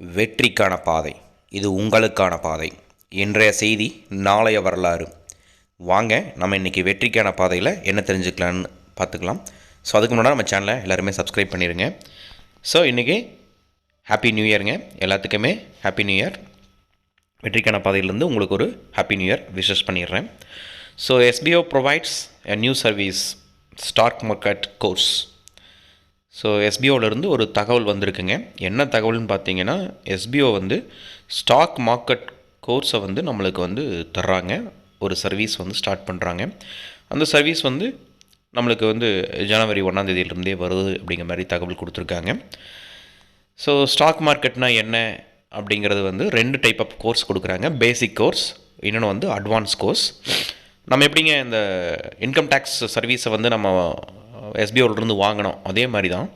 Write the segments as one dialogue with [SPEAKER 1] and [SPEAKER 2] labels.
[SPEAKER 1] வெற்றிக்கான பாதை, இது உங்களுக்கான பாதை. இன்றைய செய்தி, நாளைய வரலாறு. வாங்க நம்ம இன்றைக்கி வெற்றிக்கான பாதையில் என்ன தெரிஞ்சுக்கலான்னு பார்த்துக்கலாம். ஸோ அதுக்கு முன்னாடி நம்ம சேனலை எல்லாருமே சப்ஸ்கிரைப் பண்ணிடுங்க. ஸோ இன்றைக்கி ஹாப்பி நியூ இயருங்க, எல்லாத்துக்குமே ஹாப்பி நியூ இயர். வெற்றிக்கான பாதையிலேருந்து உங்களுக்கு ஒரு ஹாப்பி நியூ இயர் விஷஸ் பண்ணிடுறேன். So SBO provides a new service, stock market course. So எஸ்பிஓவிலேருந்து ஒரு தகவல் வந்திருக்குங்க. என்ன தகவல்னு பார்த்தீங்கன்னா, எஸ்பிஓ ஸ்டாக் மார்க்கெட் கோர்ஸை நம்மளுக்கு தர்றாங்க. ஒரு சர்வீஸ் ஸ்டார்ட் பண்ணுறாங்க. அந்த சர்வீஸ் நம்மளுக்கு ஜனவரி 1ஆம் தேதியிலிருந்தே வருது அப்படிங்கிற மாதிரி தகவல் கொடுத்துருக்காங்க. ஸோ ஸ்டாக் மார்க்கெட்னால் என்ன அப்படிங்கிறது 2 டைப் ஆஃப் கோர்ஸ் கொடுக்குறாங்க. பேசிக் கோர்ஸ், இன்னொன்று அட்வான்ஸ் கோர்ஸ். நம்ம எப்படிங்க இந்த இன்கம் டேக்ஸ் சர்வீஸை நம்ம எஸ்பிஓவிலிருந்து வாங்கினோம், அதே மாதிரி தான்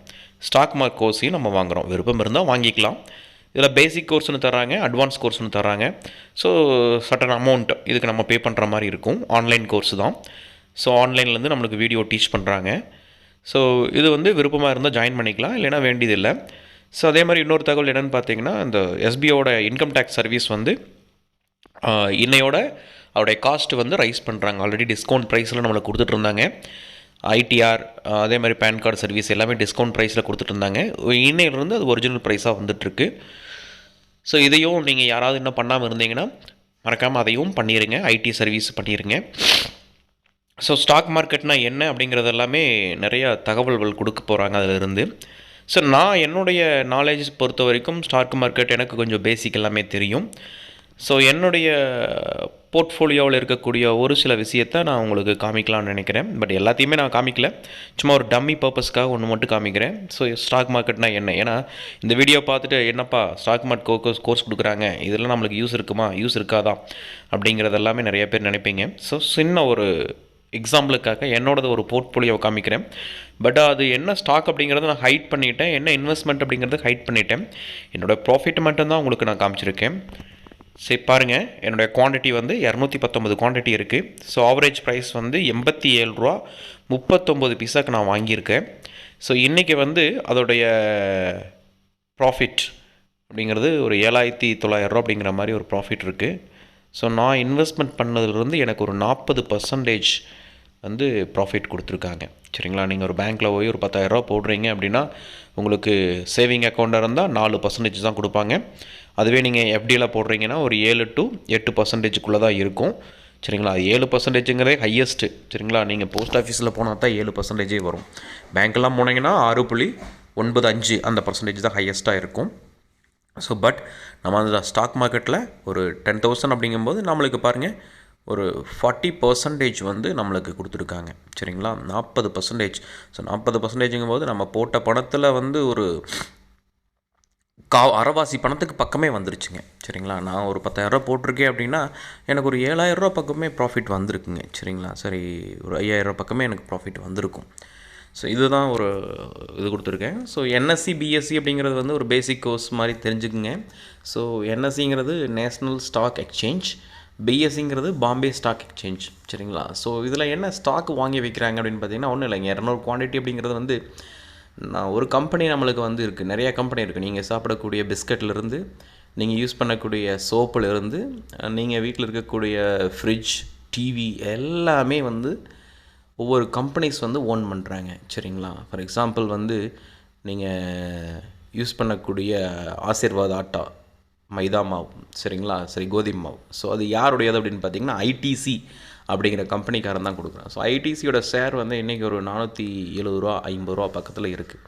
[SPEAKER 1] ஸ்டாக் மார்க் கோர்ஸையும் நம்ம வாங்குகிறோம். விருப்பம் இருந்தால் வாங்கிக்கலாம். இதில் பேசிக் கோர்ஸ்னு தர்றாங்க, அட்வான்ஸ் கோர்ஸ்னு தர்றாங்க. ஸோ சர்டன் அமௌண்ட் இதுக்கு நம்ம பே பண்ணுற மாதிரி இருக்கும். ஆன்லைன் கோர்ஸ் தான். ஸோ ஆன்லைன்லேருந்து நம்மளுக்கு வீடியோ டீச் பண்ணுறாங்க. ஸோ இது விருப்பமாக இருந்தால் ஜாயின் பண்ணிக்கலாம், இல்லைனா வேண்டியதில்லை. ஸோ அதே மாதிரி இன்னொரு தகவல் என்னென்னு பார்த்தீங்கன்னா, இந்த எஸ்பிஓட இன்கம் டேக்ஸ் சர்வீஸ் இன்னையோட அவருடைய காஸ்ட் ரைஸ் பண்ணுறாங்க. ஆல்ரெடி டிஸ்கவுண்ட் ப்ரைஸில் நம்மளுக்கு கொடுத்துட்ருந்தாங்க. ஐடிஆர், அதே மாதிரி பேன் கார்டு சர்வீஸ் எல்லாமே டிஸ்கவுண்ட் ப்ரைஸில் கொடுத்துட்ருந்தாங்க. இன்னையிலிருந்து அது ஒரிஜினல் ப்ரைஸாக வந்துட்டுருக்கு. ஸோ இதையும் நீங்கள் யாராவது இன்னும் பண்ணாமல் இருந்தீங்கன்னா மறக்காமல் அதையும் பண்ணிடுங்க, ஐடி சர்வீஸ் பண்ணிடுங்க. ஸோ ஸ்டாக் மார்க்கெட்னால் என்ன அப்படிங்கிறது எல்லாமே நிறையா தகவல்கள் கொடுக்க போகிறாங்க அதிலிருந்து. ஸோ நான் என்னுடைய நாலேஜ் பொறுத்த வரைக்கும் ஸ்டாக் மார்க்கெட் எனக்கு கொஞ்சம் பேசிக் எல்லாமே தெரியும். ஸோ என்னுடைய போர்ட்ஃபோலியோவில் இருக்கக்கூடிய ஒரு சில விஷயத்தை நான் உங்களுக்கு காமிக்கலாம்னு நினைக்கிறேன். பட் எல்லாத்தையுமே நான் காமிக்கல, சும்மா ஒரு டம்மி பர்பஸ்க்காக ஒன்று மட்டும் காமிக்கிறேன். ஸோ ஸ்டாக் மார்க்கெட்னா என்ன, ஏன்னா இந்த வீடியோ பார்த்துட்டு என்னப்பா ஸ்டாக் மார்க்கெட் கோர்ஸ் கொடுக்குறாங்க, இதெல்லாம் நம்மளுக்கு யூஸ் இருக்குமா, யூஸ் இருக்காதா அப்படிங்கிறது எல்லாமே நிறைய பேர் நினைப்பீங்க. ஸோ சின்ன ஒரு எக்ஸாம்பிளுக்காக என்னோடது ஒரு போர்ட்ஃபோலியோவை காமிக்கிறேன். பட் அது என்ன ஸ்டாக் அப்படிங்கிறத நான் ஹைட் பண்ணிவிட்டேன், என்ன இன்வெஸ்ட்மெண்ட் அப்படிங்கிறத ஹைட் பண்ணிவிட்டேன். என்னோடய ப்ராஃபிட் மட்டும்தான் உங்களுக்கு நான் காமிச்சிருக்கேன். சரி பாருங்கள், என்னுடைய குவான்டிட்டி 219 குவான்டிட்டி இருக்குது. ஸோ ஆவரேஜ் ப்ரைஸ் 87 ரூபா 39 பைசாக்கு நான் வாங்கியிருக்கேன். ஸோ இன்றைக்கி அதோடைய ப்ராஃபிட் அப்படிங்கிறது ஒரு 7,900 ரூபா அப்படிங்கிற மாதிரி ஒரு ப்ராஃபிட் இருக்குது. ஸோ நான் இன்வெஸ்ட்மெண்ட் பண்ணதுலேருந்து எனக்கு ஒரு 40% ப்ராஃபிட் கொடுத்துருக்காங்க. சரிங்களா, நீங்கள் ஒரு பேங்க்கில் போய் ஒரு 10,000 ரூபா போடுறீங்க அப்படின்னா உங்களுக்கு சேவிங் அக்கௌண்ட்டாக இருந்தால் 4% தான் கொடுப்பாங்க. அதுவே நீங்கள் எஃப்டியில் போடுறீங்கன்னா ஒரு 7 to 8% தான் இருக்கும். சரிங்களா, 7%ங்கிறதே ஹையஸ்ட்டு. சரிங்களா, நீங்கள் போஸ்ட் ஆஃபீஸில் போனால் தான் 7% வரும். பேங்க்கெல்லாம் போனீங்கன்னா 6.95 அந்த பர்சன்டேஜ் தான் ஹையஸ்ட்டாக இருக்கும். ஸோ பட் நம்ம அந்த ஸ்டாக் மார்க்கெட்டில் ஒரு 10,000 அப்படிங்கும்போது நம்மளுக்கு பாருங்கள் ஒரு 40% நம்மளுக்கு கொடுத்துருக்காங்க. சரிங்களா, 40%. ஸோ 40%ங்கும் போது நம்ம போட்ட பணத்தில் ஒரு அரைவாசி பணத்துக்கு பக்கமே வந்துருச்சுங்க. சரிங்களா, நான் ஒரு 10,000 ரூபா போட்டிருக்கேன் அப்படின்னா எனக்கு ஒரு 7,000 ரூபா பக்கமே ப்ராஃபிட் வந்திருக்குங்க. சரிங்களா, சரி ஒரு 5,000 ரூபா பக்கமே எனக்கு ப்ராஃபிட் வந்திருக்கும். ஸோ இதுதான் ஒரு இது கொடுத்துருக்கேன். ஸோ என்எஸ்சி பிஎஸ்சி அப்படிங்கிறது ஒரு பேசிக் கோர்ஸ் மாதிரி தெரிஞ்சுக்குங்க. ஸோ என்எஸ்சிங்கிறது நேஷ்னல் ஸ்டாக் எக்ஸ்சேஞ்ச், பிஎஸ்சிங்கிறது பாம்பே ஸ்டாக் எக்ஸ்சேஞ்ச். சரிங்களா, ஸோ இதில் என்ன ஸ்டாக் வாங்கி வைக்கிறாங்க அப்படின்னு பார்த்தீங்கன்னா ஒன்றும் இல்லைங்க. 200 குவான்டிட்டி அப்படிங்கிறது நான் ஒரு கம்பெனி நம்மளுக்கு இருக்குது, நிறையா கம்பெனி இருக்குது. நீங்கள் சாப்பிடக்கூடிய பிஸ்கட்லேருந்து, நீங்கள் யூஸ் பண்ணக்கூடிய சோப்புலேருந்து, நீங்கள் வீட்டில் இருக்கக்கூடிய ஃப்ரிட்ஜ், டிவி எல்லாமே ஒவ்வொரு கம்பெனிஸ் ஓன் பண்ணுறாங்க. சரிங்களா, ஃபார் எக்ஸாம்பிள் நீங்கள் யூஸ் பண்ணக்கூடிய ஆசீர்வாத் ஆட்டா, மைதா மாவு, சரிங்களா, சரி கோதுமை மாவு. ஸோ அது யாருடையது அப்படின்னு பார்த்தீங்கன்னா ஐடிசி அப்படிங்கிற கம்பெனிக்காரன் தான் கொடுக்குறான். ஸோ ஐடிசியோட ஷேர் இன்றைக்கி ஒரு 470 ரூபா 50 ரூபா பக்கத்தில் இருக்குது.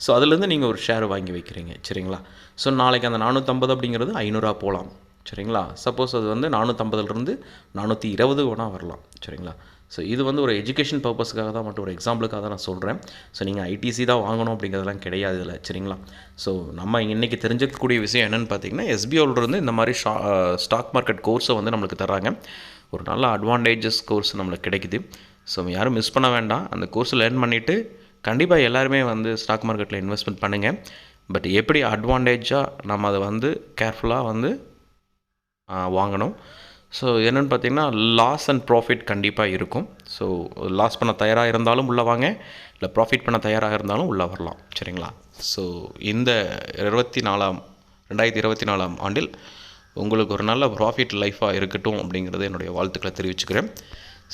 [SPEAKER 1] ஸோ அதுலேருந்து நீங்கள் ஒரு ஷேர் வாங்கி வைக்கிறீங்க. சரிங்களா, ஸோ நாளைக்கு அந்த 450 அப்படிங்கிறது 500 போகலாம். சரிங்களா, சப்போஸ் அது 450லேருந்து 420 வேணால் வரலாம். சரிங்களா, ஸோ இது ஒரு எஜுகேஷன் பர்பஸ்க்காக தான், மட்டும் ஒரு எக்ஸாம்பிளுக்காக தான் நான் சொல்கிறேன். ஸோ நீங்கள் ஐடிசி தான் வாங்கணும் அப்படிங்கிறதெல்லாம் கிடையாது இதில். சரிங்களா, ஸோ நம்ம இன்றைக்கி தெரிஞ்சிக்கக்கூடிய விஷயம் என்னென்னு பார்த்தீங்கன்னா, எஸ்பிஓவிலிருந்து இந்த மாதிரி ஸ்டாக் மார்க்கெட் கோர்ஸை நம்மளுக்கு தராங்க. ஒரு நல்ல அட்வான்டேஜஸ் கோர்ஸ் நம்மளுக்கு கிடைக்குது. ஸோ யாரும் மிஸ் பண்ண வேண்டாம். அந்த கோர்ஸை லேர்ன் பண்ணிவிட்டு கண்டிப்பாக எல்லாருமே ஸ்டாக் மார்க்கெட்டில் இன்வெஸ்ட்மெண்ட் பண்ணுங்கள். பட் எப்படி அட்வான்டேஜாக நம்ம அதை கேர்ஃபுல்லாக வாங்கணும். ஸோ என்னென்னு பார்த்தீங்கன்னா லாஸ் அண்ட் ப்ராஃபிட் கண்டிப்பாக இருக்கும். ஸோ லாஸ் பண்ண தயாராக இருந்தாலும் உள்ளே வாங்க, இல்லை ப்ராஃபிட் பண்ண தயாராக இருந்தாலும் உள்ளே வரலாம். சரிங்களா, ஸோ இந்த 24 2024ஆம் ஆண்டில் உங்களுக்கு ஒரு நல்ல ப்ராஃபிட் லைஃபாக இருக்கட்டும் அப்படிங்கிறது என்னுடைய வாழ்த்துக்களை தெரிவிச்சுக்கிறேன்.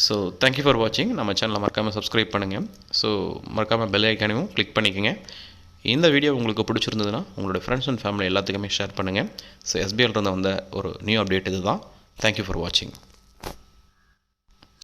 [SPEAKER 1] ஸோ தேங்க்யூ ஃபார் வாட்சிங். நம்ம சேனலை மறக்காமல் சப்ஸ்கிரைப் பண்ணுங்கள். ஸோ மறக்காமல் பெல் ஐக்கானையும் கிளிக் பண்ணிக்கோங்க. இந்த வீடியோ உங்களுக்கு பிடிச்சிருந்ததுன்னா உங்களோட ஃப்ரெண்ட்ஸ் அண்ட் ஃபேமிலி எல்லாத்துக்குமே ஷேர் பண்ணுங்கள். ஸோ எஸ்பிஐலேருந்து வந்த ஒரு நியூ அப்டேட் இது தான். தேங்க்யூ ஃபார் வாட்சிங்.